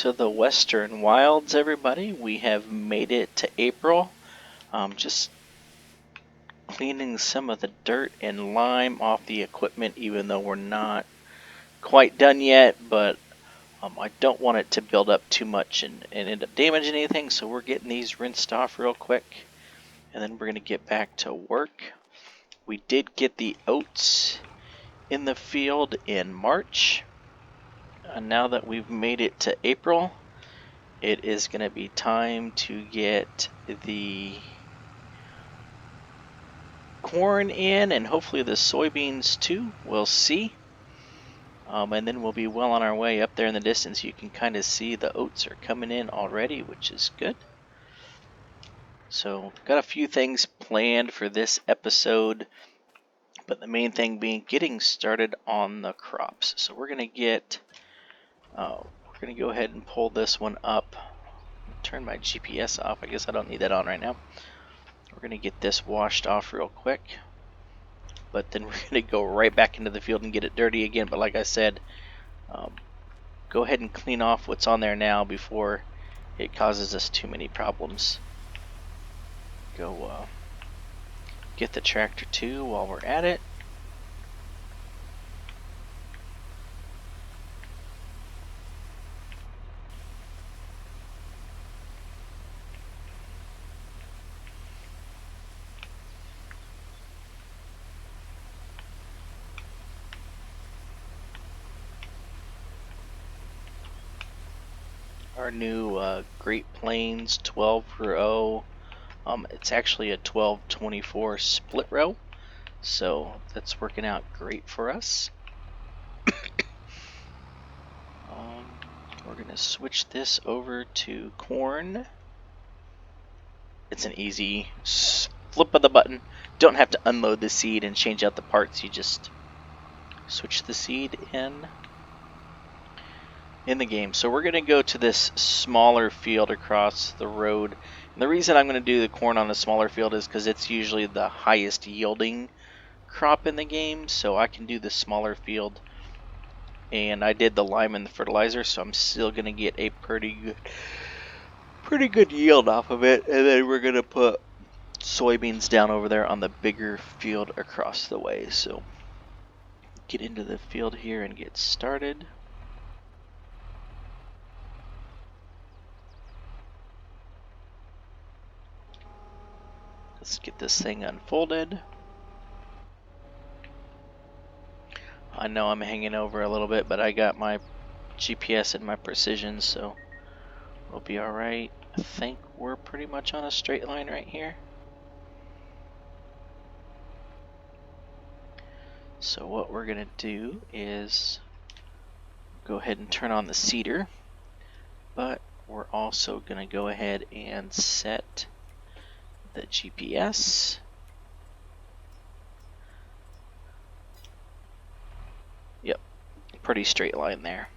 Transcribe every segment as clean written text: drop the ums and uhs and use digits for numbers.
to the Western Wilds, everybody. We have made it to April. Just cleaning some of the dirt and lime off the equipment, even though we're not quite done yet, but I don't want it to build up too much and end up damaging anything, so we're getting these rinsed off real quick, and then we're going to get back to work. We did get the oats in the field in March. Now that we've made it to April, it is going to be time to get the corn in, and hopefully the soybeans too. We'll see. And then we'll be well on our way. Up there in the distance, you can kind of see the oats are coming in already, which is good. So, got a few things planned for this episode, but the main thing being getting started on the crops. So we're going to go ahead and pull this one up. Turn my GPS off. I guess I don't need that on right now. We're going to get this washed off real quick, but then we're going to go right back into the field and get it dirty again. But like I said, go ahead and clean off what's on there now before it causes us too many problems. Go get the tractor too while we're at it. Our new Great Plains 12 row. It's actually a 12-24 split row, so that's working out great for us. We're going to switch this over to corn. It's an easy flip of the button. Don't have to unload the seed and change out the parts. You just switch the seed in the game. So we're going to go to this smaller field across the road. And the reason I'm going to do the corn on the smaller field is because it's usually the highest yielding crop in the game. So I can do the smaller field. And I did the lime and the fertilizer, so I'm still going to get a pretty good yield off of it. And then we're going to put soybeans down over there on the bigger field across the way. So get into the field here and get started. Let's get this thing unfolded. I know I'm hanging over a little bit, but I got my GPS and my precision, so we'll be alright. I think we're pretty much on a straight line right here. So what we're going to do is go ahead and turn on the seeder, but we're also going to go ahead and set the GPS. Yep, pretty straight line there.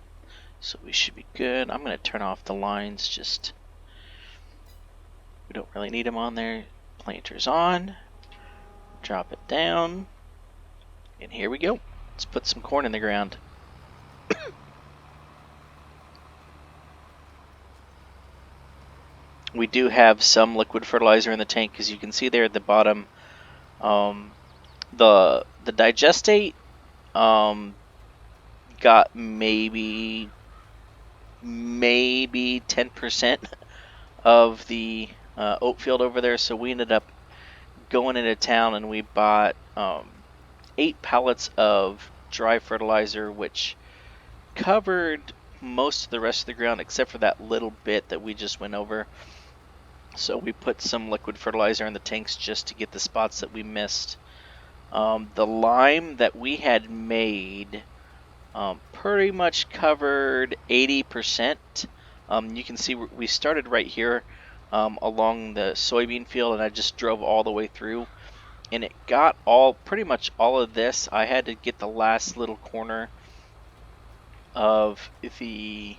So we should be good. I'm going to turn off the lines, just we don't really need them on there. Planter's on. Drop it down. And here we go. Let's put some corn in the ground. We do have some liquid fertilizer in the tank, as you can see there at the bottom. The digestate got maybe 10% of the oat field over there, so we ended up going into town and we bought 8 pallets of dry fertilizer, which covered most of the rest of the ground except for that little bit that we just went over. So we put some liquid fertilizer in the tanks just to get the spots that we missed. The lime that we had made pretty much covered 80%. You can see we started right here along the soybean field, and I just drove all the way through, and it got pretty much all of this. I had to get the last little corner of the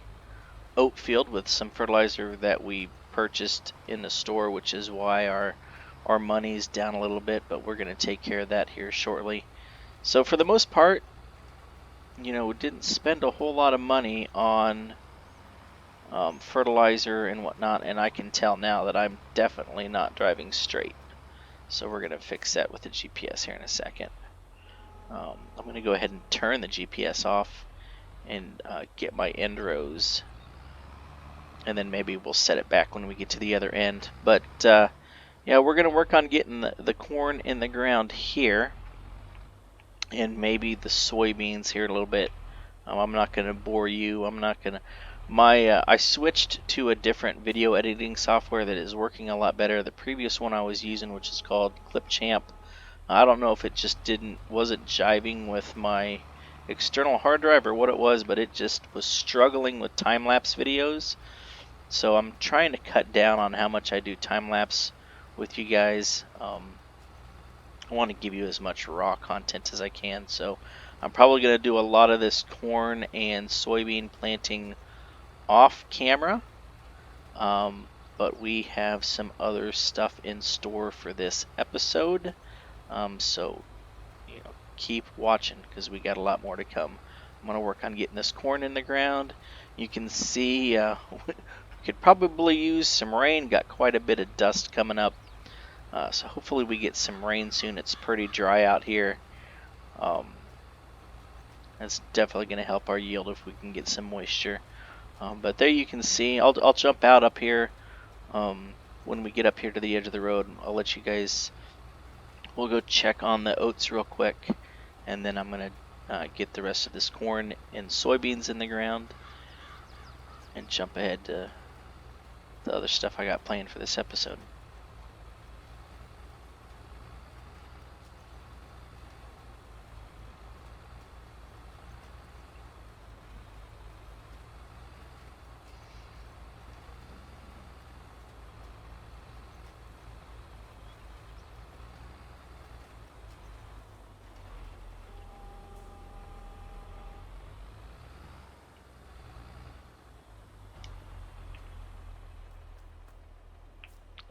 oat field with some fertilizer that we purchased in the store, which is why our money's down a little bit, but we're going to take care of that here shortly. So for the most part, we didn't spend a whole lot of money on fertilizer and whatnot, and I can tell now that I'm definitely not driving straight. So we're going to fix that with the GPS here in a second. I'm going to go ahead and turn the GPS off and get my end rows, and then maybe we'll set it back when we get to the other end. But yeah, we're going to work on getting the corn in the ground here, and maybe the soybeans here a little bit. I'm not going to bore you. I'm not going to. I switched to a different video editing software that is working a lot better. The previous one I was using, which is called Clipchamp, I don't know if it just wasn't jiving with my external hard drive or what it was, but it just was struggling with time-lapse videos. So I'm trying to cut down on how much I do time-lapse with you guys. I want to give you as much raw content as I can, so I'm probably going to do a lot of this corn and soybean planting off camera, but we have some other stuff in store for this episode, so keep watching because we got a lot more to come. I'm going to work on getting this corn in the ground. You can see we could probably use some rain. Got quite a bit of dust coming up. So hopefully we get some rain soon. It's pretty dry out here. That's definitely going to help our yield if we can get some moisture. But there you can see, I'll jump out up here when we get up here to the edge of the road. I'll let you guys, we'll go check on the oats real quick, and then I'm going to get the rest of this corn and soybeans in the ground and jump ahead to the other stuff I got planned for this episode.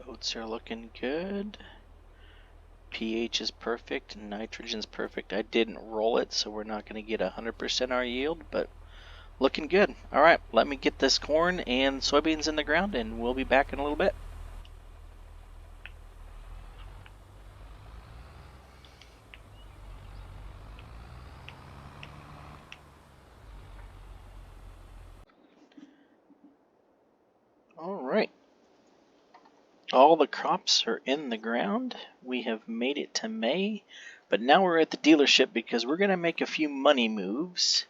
Oats are looking good. pH is perfect, nitrogen's perfect. I didn't roll it, so we're not going to get 100% our yield, but looking good. All right, let me get this corn and soybeans in the ground, and we'll be back in a little bit. All right. All the crops are in the ground. We have made it to May, but now we're at the dealership because we're going to make a few money moves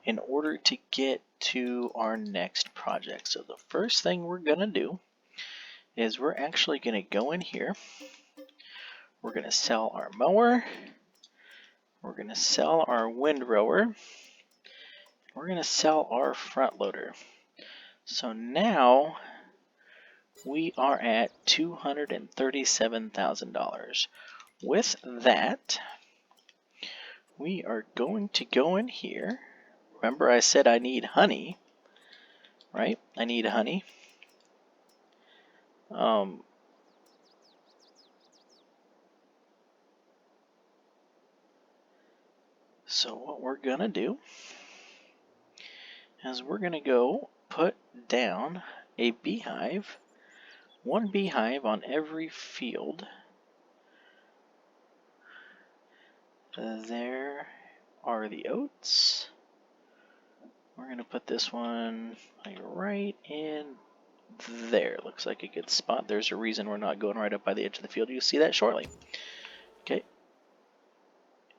in order to get to our next project. So the first thing we're going to do is we're actually going to go in here. We're going to sell our mower. We're going to sell our windrower. We're going to sell our front loader. So now we are at $237,000. With that, we are going to go in here. Remember I said I need honey, right? I need honey. So what we're going to do is we're going to go put down a beehive, one beehive on every field. There are the oats. We're going to put this one like right in there. Looks like a good spot. There's a reason we're not going right up by the edge of the field. You'll see that shortly. Okay.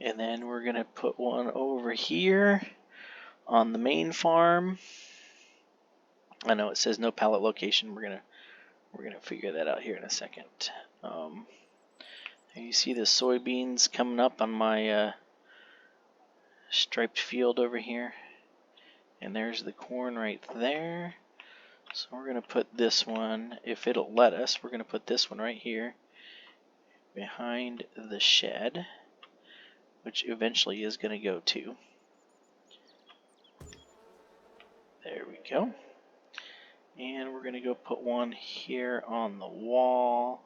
And then we're going to put one over here on the main farm. I know it says no pallet location. We're gonna figure that out here in a second. You see the soybeans coming up on my striped field over here, and there's the corn right there. So we're gonna put this one, if it'll let us, we're gonna put this one right here behind the shed, which eventually is gonna go to. There we go. And we're gonna go put one here on the wall.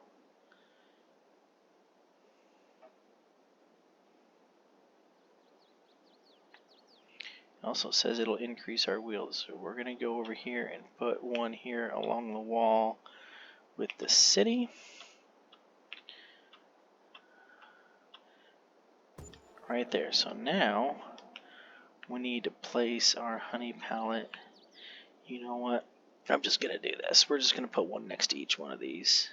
Also says it'll increase our wheels, so we're gonna go over here and put one here along the wall with the city. Right there. So now we need to place our honey pallet. You know what? I'm just gonna do this. We're just gonna put one next to each one of these.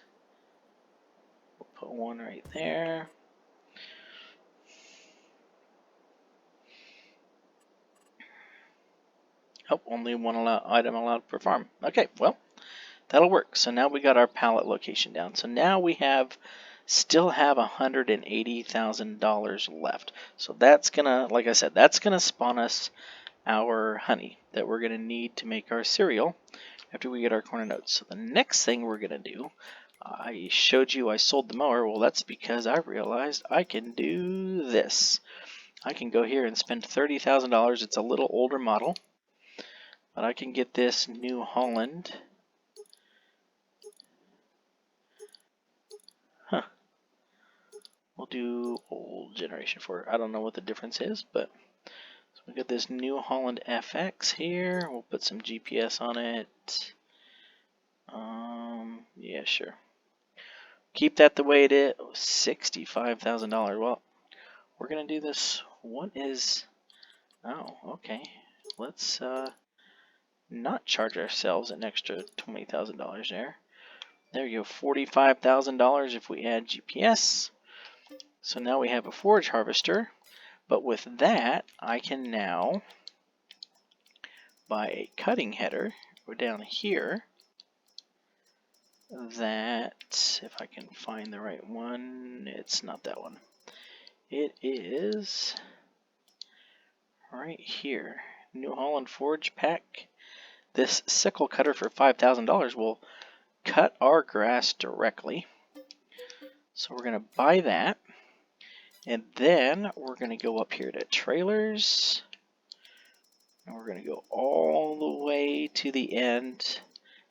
We'll put one right there. Oh, only one item allowed per farm. Okay, well, that'll work. So now we got our pallet location down. So now we still have $180,000 left. So that's gonna, like I said, that's gonna spawn us our honey that we're gonna need to make our cereal after we get our corn and oats. So the next thing we're gonna do, I showed you I sold the mower. Well, that's because I realized I can do this. I can go here and spend $30,000. It's a little older model, but I can get this New Holland. Huh. We'll do old generation for it. I don't know what the difference is, but so we got this New Holland FX here. We'll put some GPS on it. Yeah, sure. Keep that the way it is. $65,000. Well, we're gonna do this. What is? Oh, okay. Let's not charge ourselves an extra $20,000 there. There you go, $45,000 if we add GPS. So now we have a forage harvester, but with that, I can now buy a cutting header. Go down here. That, if I can find the right one, it's not that one. It is right here. New Holland Forage Pack. This sickle cutter for $5,000 will cut our grass directly. So we're going to buy that. And then we're going to go up here to trailers. And we're going to go all the way to the end.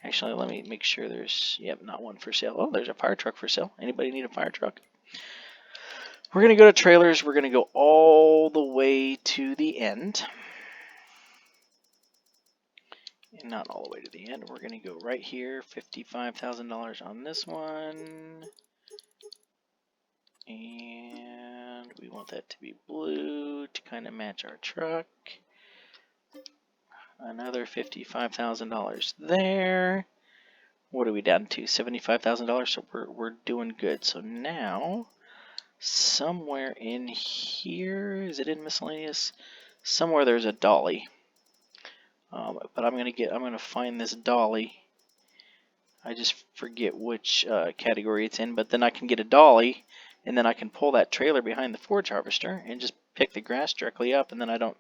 Actually, let me make sure there's, yep, not one for sale. Oh, there's a fire truck for sale. Anybody need a fire truck? We're going to go to trailers. We're going to go all the way to the end. And not all the way to the end. We're going to go right here. $55,000 on this one. And we want that to be blue to kind of match our truck. Another $55,000 there. What are we down to? $75,000. So we're doing good. So now, somewhere in here, is it in miscellaneous? Somewhere there's a dolly. But I'm gonna find this dolly. I just forget which category it's in. But then I can get a dolly, and then I can pull that trailer behind the forage harvester and just pick the grass directly up, and then I don't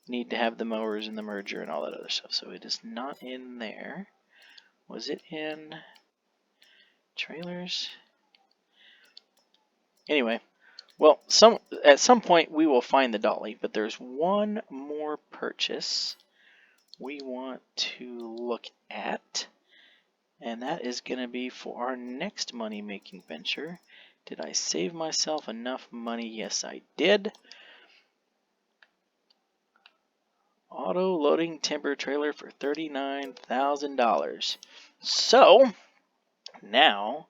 need to have the mowers and the merger and all that other stuff. So it is not in there. Was it in trailers? Anyway, well, at some point we will find the dolly, but there's one more purchase we want to look at, and that is going to be for our next money-making venture. Did I save myself enough money? Yes, I did. Auto-loading timber trailer for $39,000. So, now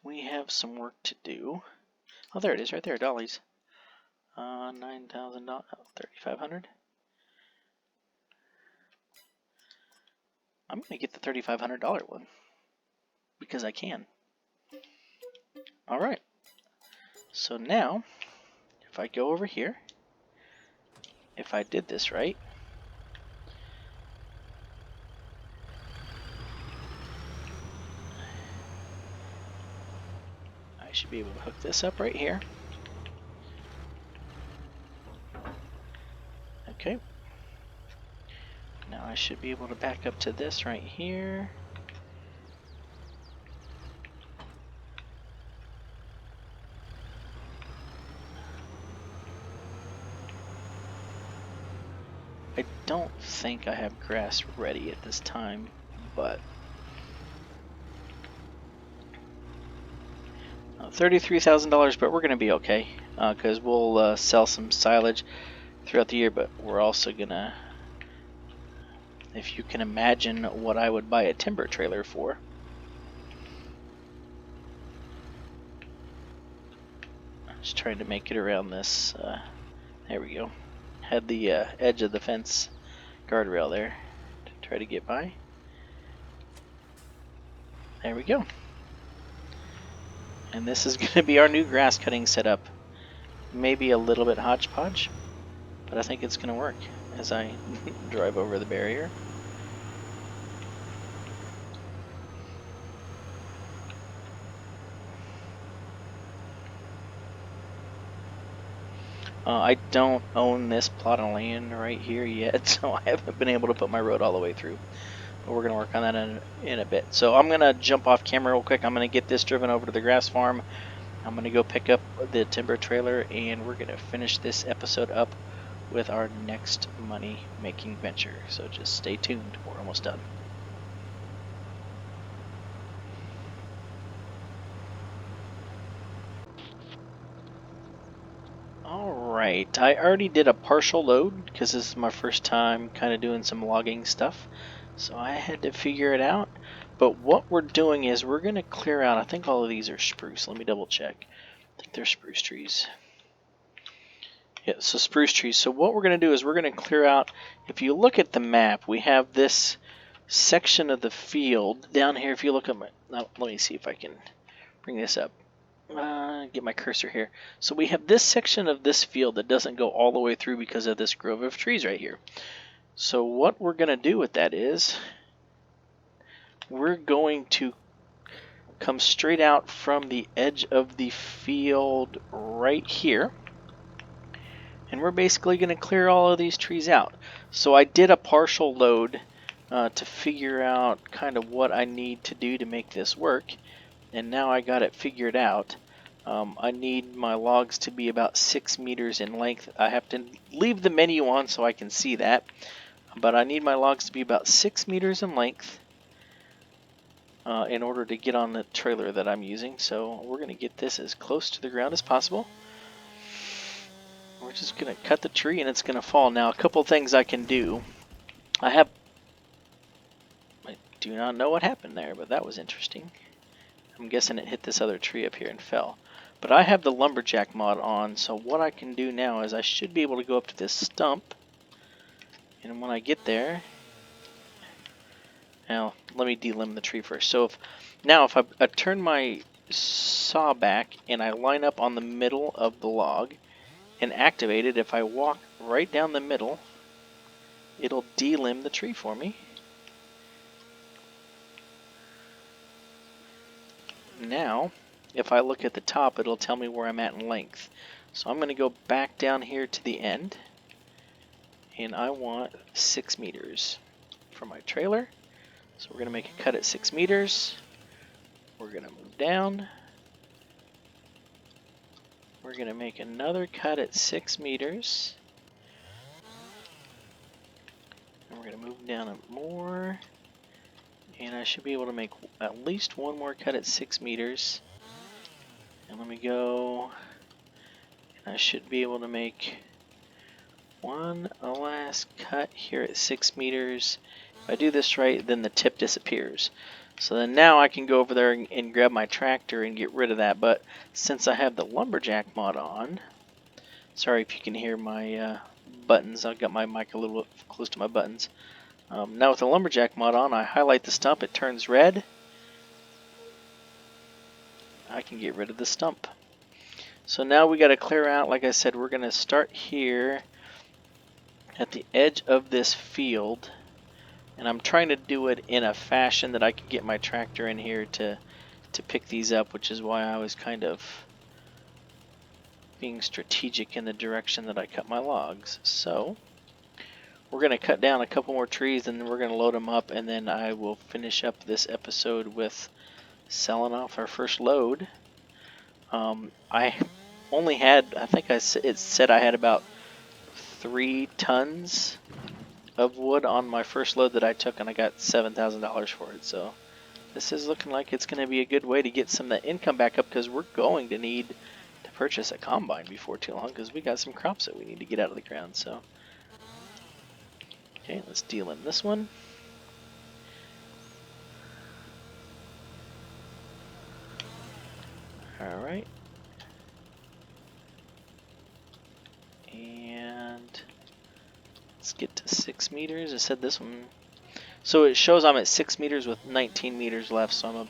we have some work to do. Oh, there it is, right there, dollies. $9,000, $3,500. I'm going to get the $3,500 one because I can. All right. So now, if I go over here, if I did this right, I should be able to hook this up right here. Okay. Now I should be able to back up to this right here. I don't think I have grass ready at this time, but $33,000, but we're going to be okay because we'll sell some silage. throughout the year, but we're also gonna, if you can imagine what I would buy a timber trailer for. Just trying to make it around this, there we go. Had the edge of the fence guardrail there to try to get by. There we go. And this is going to be our new grass cutting setup. Maybe a little bit hodgepodge, but I think it's going to work as I drive over the barrier. I don't own this plot of land right here yet, so I haven't been able to put my road all the way through. But we're going to work on that in a bit. So I'm going to jump off camera real quick. I'm going to get this driven over to the grass farm. I'm going to go pick up the timber trailer, and we're going to finish this episode up with our next money-making venture. So just stay tuned. We're almost done. Alright, I already did a partial load because this is my first time kind of doing some logging stuff. So I had to figure it out. But what we're doing is we're going to clear out, I think all of these are spruce. Let me double check. I think they're spruce trees. Yeah, so spruce trees. So what we're going to do is we're going to clear out, if you look at the map, we have this section of the field down here. If you look at my, let me see if I can bring this up. Get my cursor here. So we have this section of this field that doesn't go all the way through because of this grove of trees right here. So what we're going to do with that is we're going to come straight out from the edge of the field right here. And we're basically going to clear all of these trees out. So I did a partial load to figure out kind of what I need to do to make this work. And now I got it figured out. I need my logs to be about 6 meters in length. I have to leave the menu on so I can see that. But I need my logs to be about 6 meters in length in order to get on the trailer that I'm using. So we're going to get this as close to the ground as possible. We're just going to cut the tree and it's going to fall. Now, a couple things I can do. I do not know what happened there, but that was interesting. I'm guessing it hit this other tree up here and fell. But I have the lumberjack mod on, so what I can do now is I should be able to go up to this stump. And when I get there, now let me delimb the tree first. So if I turn my saw back and I line up on the middle of the log and activate it, if I walk right down the middle, it'll delimb the tree for me. Now, if I look at the top, it'll tell me where I'm at in length. So I'm going to go back down here to the end, and I want 6 meters for my trailer. So we're going to make a cut at 6 meters. We're going to move down. We're going to make another cut at 6 meters. And we're going to move down more. And I should be able to make at least one more cut at 6 meters. And let me go. And I should be able to make one last cut here at 6 meters. If I do this right, then the tip disappears. So then now I can go over there and grab my tractor and get rid of that. But since I have the lumberjack mod on, sorry if you can hear my buttons. I've got my mic a little bit close to my buttons. Now with the lumberjack mod on, I highlight the stump, it turns red. I can get rid of the stump. So now we got to clear out, like I said, we're going to start here at the edge of this field. And I'm trying to do it in a fashion that I can get my tractor in here to pick these up, which is why I was kind of being strategic in the direction that I cut my logs. So we're going to cut down a couple more trees and then we're going to load them up, and then I will finish up this episode with selling off our first load. I only had, I think it said I had about 3 tons of wood on my first load that I took, and I got $7,000 for it. So this is looking like it's going to be a good way to get some of that income back up, because we're going to need to purchase a combine before too long because we got some crops that we need to get out of the ground. So, okay, let's deal in this one. All right. And let's get to 6 meters. I said this one. So it shows I'm at 6 meters with 19 meters left. So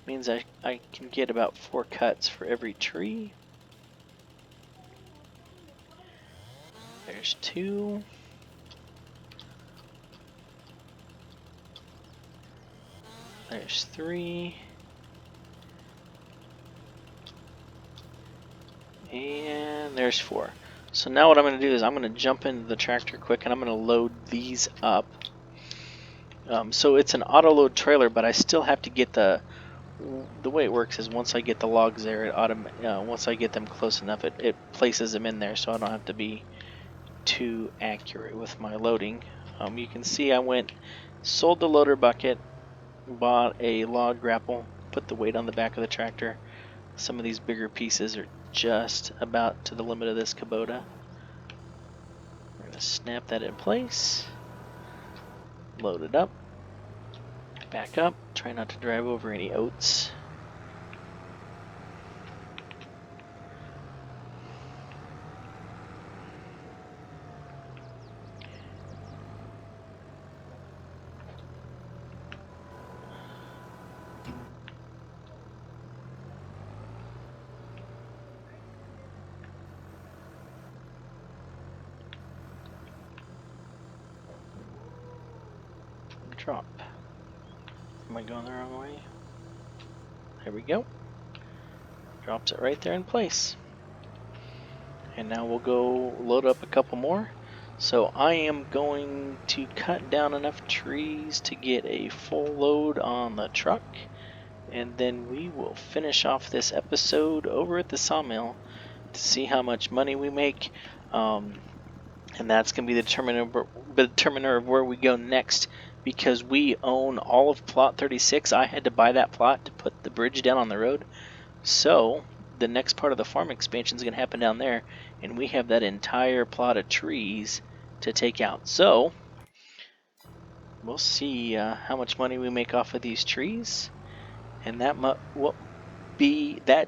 means I can get about 4 cuts for every tree. There's 2. There's 3. And there's 4. So now what I'm going to do is I'm going to jump into the tractor quick and I'm going to load these up. So it's an auto load trailer, but I still have to get the way it works is once I get the logs there, once I get them close enough, it places them in there, so I don't have to be too accurate with my loading. You can see I sold the loader bucket, bought a log grapple, put the weight on the back of the tractor. Some of these bigger pieces are just about to the limit of this Kubota. We're going to snap that in place, load it up, back up, try not to drive over any oats. Drop. Am I going the wrong way? There we go. Drops it right there in place. And now we'll go load up a couple more. So I am going to cut down enough trees to get a full load on the truck. And then we will finish off this episode over at the sawmill to see how much money we make. And that's going to be the determiner of where we go next, because we own all of plot 36. I had to buy that plot to put the bridge down on the road. So the next part of the farm expansion is going to happen down there, and we have that entire plot of trees to take out. So we'll see how much money we make off of these trees, and that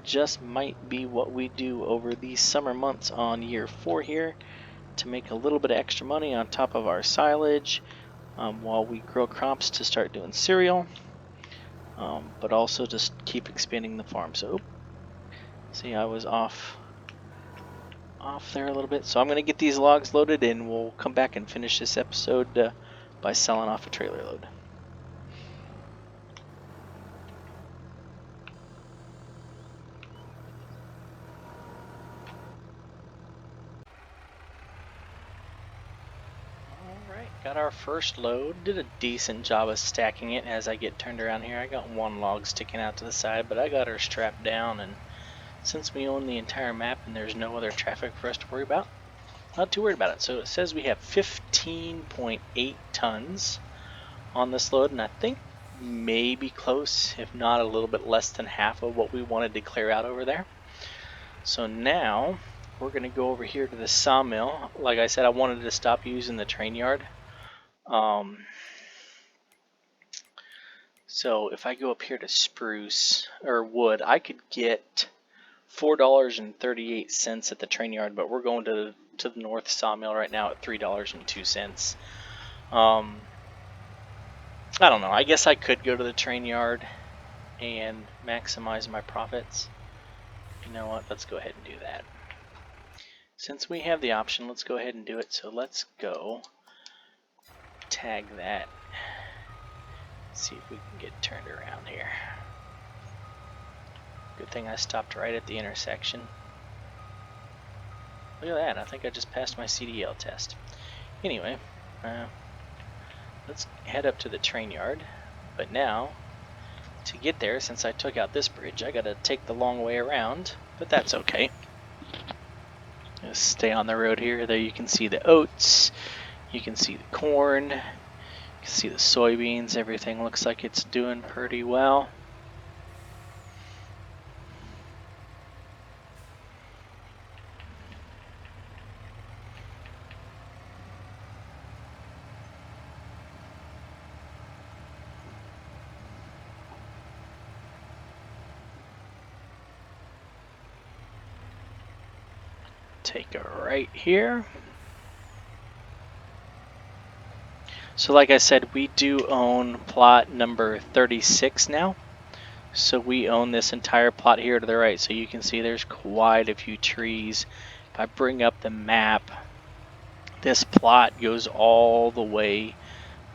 just might be what we do over these summer months on year 4 here, to make a little bit of extra money on top of our silage while we grow crops to start doing cereal, but also just keep expanding the farm. So, see, I was off there a little bit. So I'm going to get these logs loaded and we'll come back and finish this episode by selling off a trailer load. Got our first load. Did a decent job of stacking it as I get turned around here. I got 1 log sticking out to the side, but I got her strapped down, and since we own the entire map and there's no other traffic for us to worry about, not too worried about it. So it says we have 15.8 tons on this load, and I think maybe close, if not a little bit less than half of what we wanted to clear out over there. So now we're going to go over here to the sawmill. Like I said, I wanted to stop using the train yard. So if I go up here to spruce or wood, I could get $4.38 at the train yard, but we're going to the north sawmill right now at $3.02. I don't know. I guess I could go to the train yard and maximize my profits. You know what? Let's go ahead and do that. Since we have the option, let's go ahead and do it. So let's go tag that. See if we can get turned around here. Good thing I stopped right at the intersection. Look at that, I think I just passed my CDL test. Anyway, let's head up to the train yard. But now, to get there, since I took out this bridge, I gotta take the long way around, but that's okay. Just stay on the road here. There you can see the oats, you can see the corn, you can see the soybeans. Everything looks like it's doing pretty well. take a right here. So like I said, we do own plot number 36 now. So we own this entire plot here to the right. So you can see there's quite a few trees. If I bring up the map, this plot goes all the way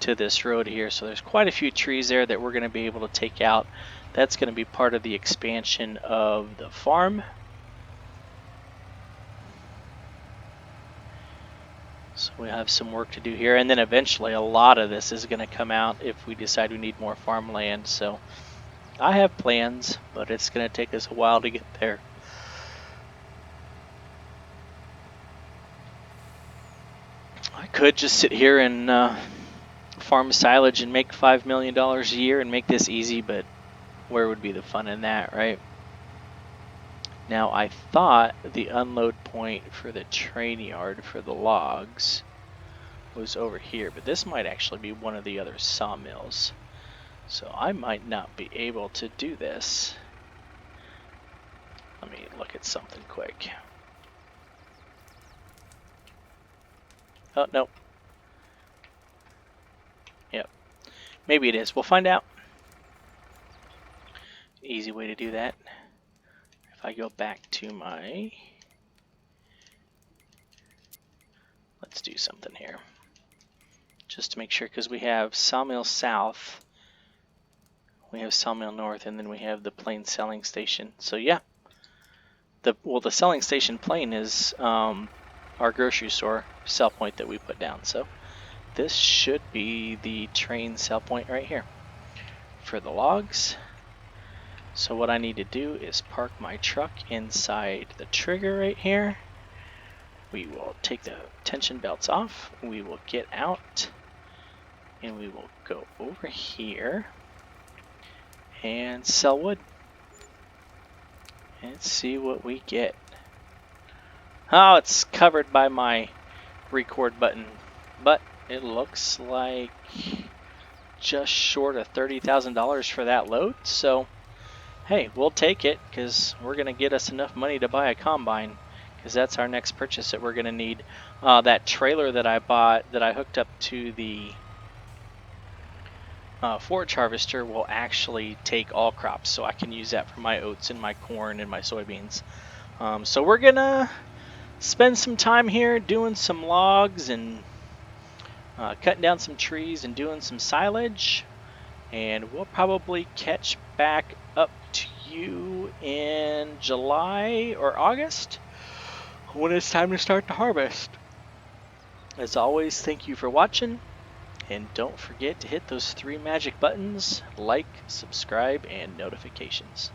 to this road here. So there's quite a few trees there that we're going to be able to take out. That's going to be part of the expansion of the farm. So we have some work to do here, and then eventually a lot of this is going to come out if we decide we need more farmland. So I have plans, but it's going to take us a while to get there. I could just sit here and farm silage and make $5 million a year and make this easy, but where would be the fun in that, right? Now, I thought the unload point for the train yard for the logs was over here, but this might actually be one of the other sawmills. So I might not be able to do this. Let me look at something quick. Oh, no. Yep. Maybe it is. We'll find out. Easy way to do that. If I go back to my... Let's do something here. Just to make sure, because we have Sawmill South, we have Sawmill North, and then we have the Plain Selling Station. So yeah, the Selling Station Plain is our grocery store sell point that we put down. So this should be the train sell point right here for the logs. So what I need to do is park my truck inside the trigger right here. We will take the tension belts off. We will get out and we will go over here and sell wood and see what we get. Oh, it's covered by my record button, but it looks like just short of $30,000 for that load. So hey, we'll take it, because we're going to get us enough money to buy a combine, because that's our next purchase that we're going to need. That trailer that I bought, that I hooked up to the forage harvester, will actually take all crops, so I can use that for my oats and my corn and my soybeans. So we're going to spend some time here doing some logs and cutting down some trees and doing some silage. And we'll probably catch back up to you in July or August when it's time to start the harvest. As always, thank you for watching, and don't forget to hit those 3 magic buttons: like, subscribe, and notifications.